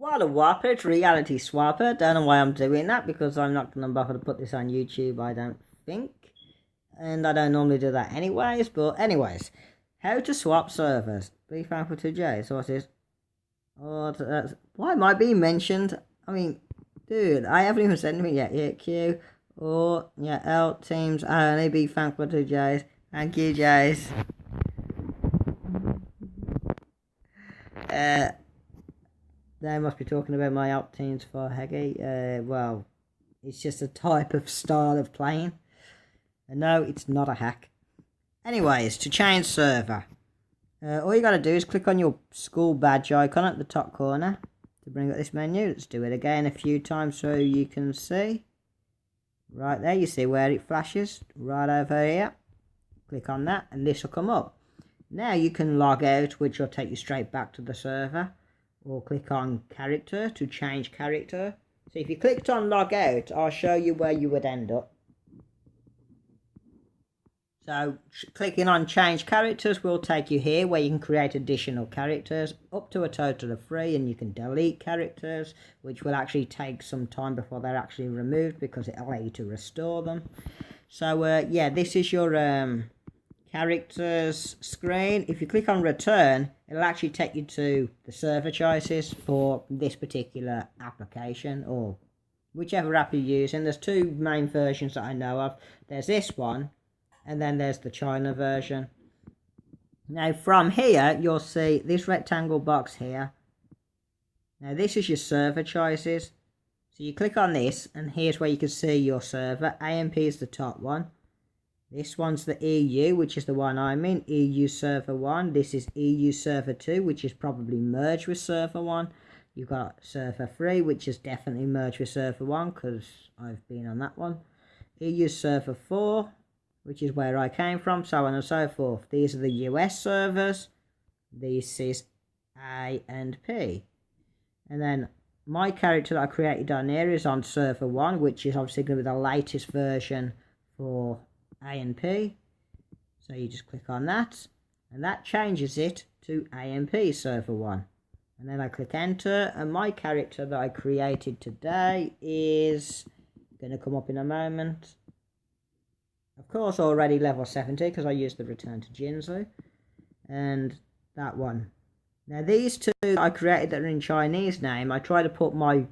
What a whopper, it's Reality Swapper. Don't know why I'm doing that because I'm not going to bother to put this on YouTube, I don't think. And I don't normally do that anyways, but anyways. How to swap servers. Be thankful to Jay. So what's this? Oh, why am I being mentioned? I mean, dude, I haven't even said anything yet. Yeah, Q. Or, yeah, L teams. I only be thankful to Jays. Thank you, Jays. They must be talking about my alt teams for Heggy. Well, it's just a type of style of playing. And no, it's not a hack. Anyways, to change server, all you gotta do is click on your school badge icon at the top corner to bring up this menu. Let's do it again a few times so you can see. Right there, you see where it flashes? Right over here. Click on that and this will come up. Now you can log out, which will take you straight back to the server. Or click on character to change character. So if you clicked on log out, I'll show you where you would end up. So clicking on change characters will take you here where you can create additional characters up to a total of 3, and you can delete characters, which will actually take some time before they're actually removed because it'll allow you to restore them. So yeah, this is your characters screen. If you click on return, it'll actually take you to the server choices for this particular application or whichever app you're using. There's 2 main versions that I know of. There's this one and then there's the China version. Now from here you'll see this rectangle box here. Now this is your server choices. So you click on this and here's where you can see your server. AMP is the top one. This one's the EU, which is the one I'm in, EU Server 1. This is EU Server 2, which is probably merged with Server 1. You've got Server 3, which is definitely merged with Server 1, because I've been on that one. EU Server 4, which is where I came from, so on and so forth. These are the US servers. This is A and P. And then my character that I created on here is on Server 1, which is obviously going to be the latest version for A and P. So you just click on that and that changes it to AMP server 1, and then I click enter and my character that I created today is going to come up in a moment. Of course already level 70 because I used the return to Jinzu, and that one. Now these 2 that I created that are in Chinese name, I try to put my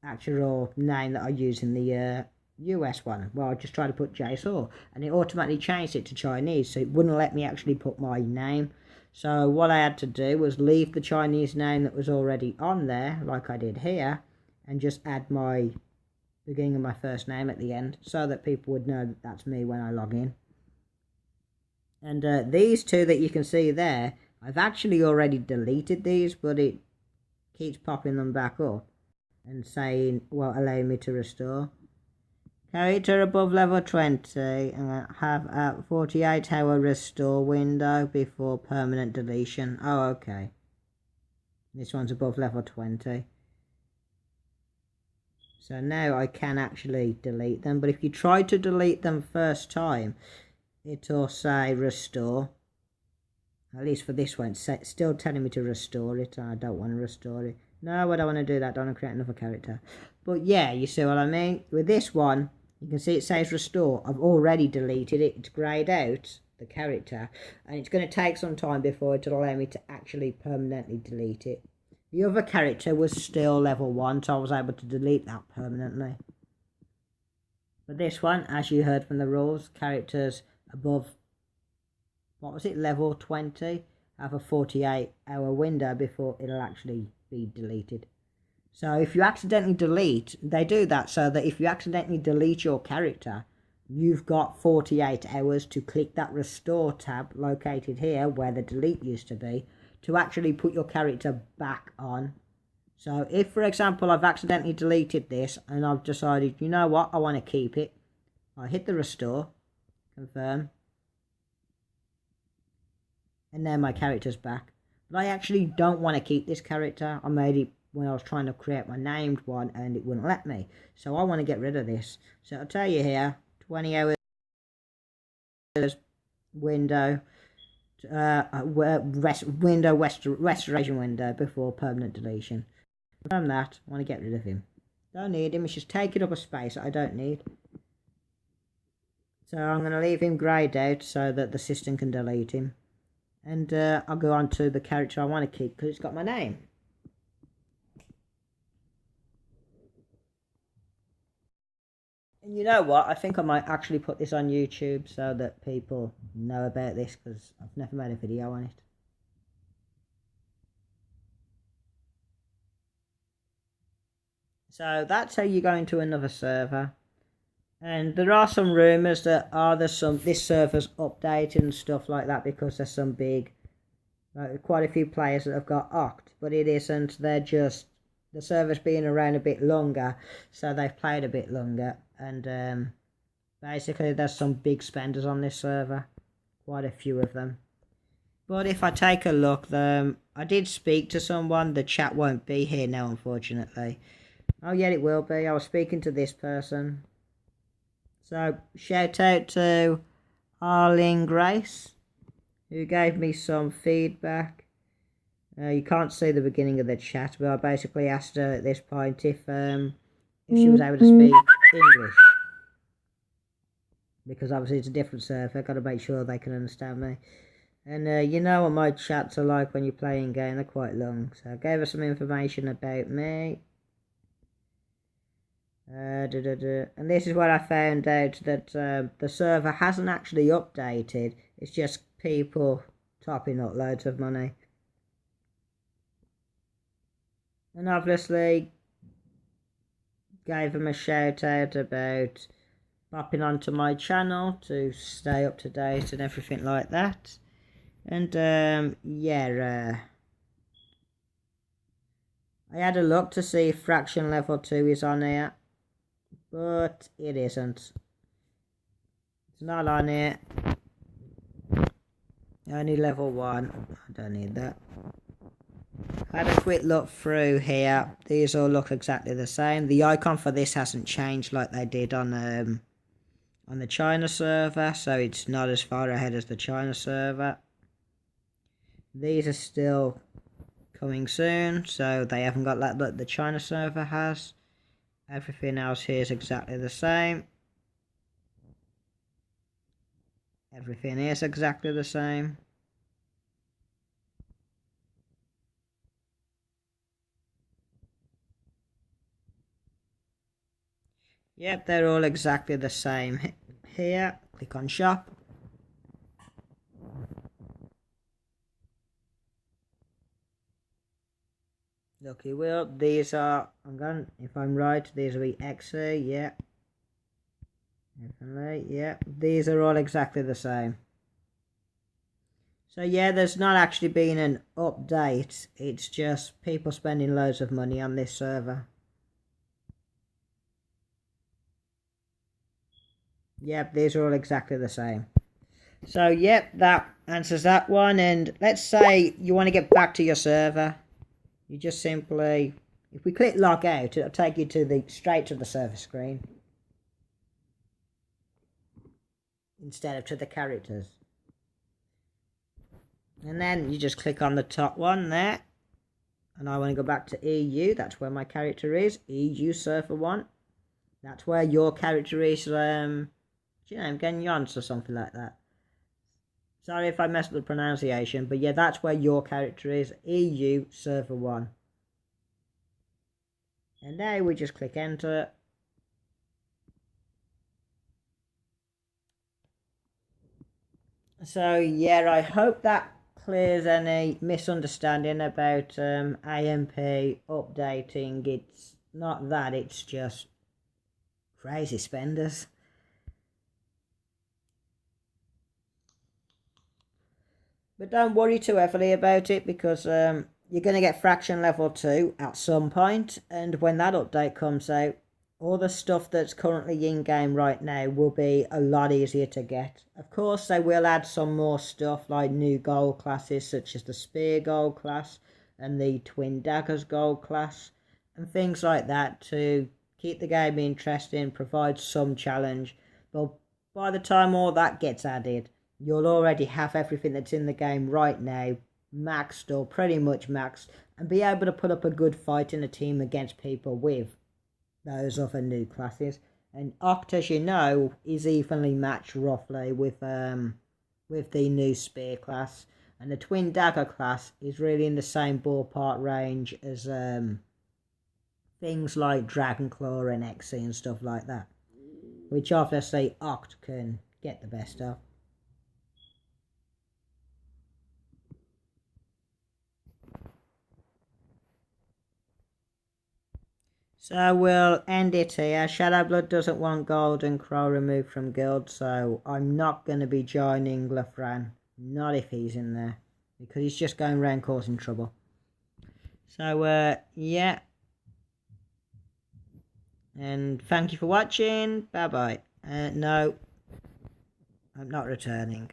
actual name that I use in the US one. Well, I just tried to put JSOR and it automatically changed it to Chinese, so it wouldn't let me actually put my name. So what I had to do was leave the Chinese name that was already on there, like I did here, and just add my beginning of my first name at the end so that people would know that that's me when I log in. And these 2 that you can see there, I've actually already deleted these, but it keeps popping them back up and saying, well, allow me to restore. Character above level 20 and have a 48-hour restore window before permanent deletion. Oh, okay. This one's above level 20. So now I can actually delete them. But if you try to delete them first time, it'll say restore. At least for this one, it's still telling me to restore it. I don't want to restore it. No, I don't want to do that. I don't want to create another character. But yeah, you see what I mean? With this one, you can see it says restore. I've already deleted it. It's greyed out the character. And it's going to take some time before it will allow me to actually permanently delete it. The other character was still level 1, so I was able to delete that permanently. But this one, as you heard from the rules, characters above, what was it, level 20, have a 48-hour window before it'll actually be deleted. So if you accidentally delete, they do that so that if you accidentally delete your character, you've got 48 hours to click that restore tab located here where the delete used to be to actually put your character back on. So if, for example, I've accidentally deleted this and I've decided, you know what, I want to keep it, I hit the restore, confirm, and then my character's back. But I actually don't want to keep this character. I made it when I was trying to create my named one and it wouldn't let me. So I want to get rid of this. So I'll tell you here, 20 hours window, restoration window before permanent deletion. From that, I want to get rid of him. Don't need him, it's just taking up a space that I don't need. So I'm going to leave him greyed out so that the system can delete him. And I'll go on to the character I want to keep because it's got my name. And you know what? I think I might actually put this on YouTube so that people know about this because I've never made a video on it. So that's how you go into another server. And there are some rumours that this server's updated and stuff like that because there's some big, quite a few players that have got ocked, but it isn't. They're just, the server's been around a bit longer, so they've played a bit longer. And basically there's some big spenders on this server, quite a few of them. But if I take a look, I did speak to someone. The chat won't be here now, unfortunately. Oh yeah, it will be. I was speaking to this person. So, shout out to Arlene Grace, who gave me some feedback. You can't see the beginning of the chat, but I basically asked her at this point if she was able to speak English. Because obviously it's a different server, got to make sure they can understand me. And you know what my chats are like when you're playing game, they're quite long. So I gave her some information about me. And this is where I found out that the server hasn't actually updated. It's just people topping up loads of money. And obviously gave them a shout out about popping onto my channel to stay up to date and everything like that. And yeah, I had a look to see if Fraction Level 2 is on here. But it isn't. It's not on it. Only level 1. I don't need that. I had a quick look through here. These all look exactly the same. The icon for this hasn't changed like they did on the China server, so it's not as far ahead as the China server. These are still coming soon, so they haven't got that the China server has. Everything else here is exactly the same. Everything is exactly the same. Yep, they're all exactly the same. Here, click on shop. Lucky Will, these are, if I'm right, these will be XE, yeah. Definitely, yeah. These are all exactly the same. So yeah, there's not actually been an update. It's just people spending loads of money on this server. Yep, these are all exactly the same. So yep, that answers that one. And let's say you want to get back to your server. You just simply, if we click log out, it'll take you to straight to the server screen instead of to the characters. And then you just click on the top one there. And I want to go back to EU. That's where my character is. EU server 1. That's where your character is. Ganyons or something like that. Sorry if I messed up the pronunciation, but yeah, that's where your character is, EU server 1. And now we just click enter. So yeah, I hope that clears any misunderstanding about AMP updating. It's not that, it's just crazy spenders. But don't worry too heavily about it because you're going to get Fraction Level 2 at some point, and when that update comes out, all the stuff that's currently in-game right now will be a lot easier to get. Of course, they will add some more stuff like new gold classes such as the Spear Gold class and the Twin Daggers Gold class and things like that to keep the game interesting, provide some challenge. But by the time all that gets added, you'll already have everything that's in the game right now maxed or pretty much maxed and be able to put up a good fight in a team against people with those other new classes. And Oct, as you know, is evenly matched roughly with the new Spear class, and the Twin Dagger class is really in the same ballpark range as things like Dragonclaw and Xe and stuff like that, which obviously Oct can get the best of. So we'll end it here. Shadowblood doesn't want Golden Crow removed from guild, so I'm not going to be joining Lafran. Not if he's in there, because he's just going around causing trouble. So, yeah. And thank you for watching. Bye-bye. No, I'm not returning.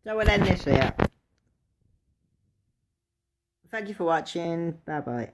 So we'll end this here. Thank you for watching. Bye bye.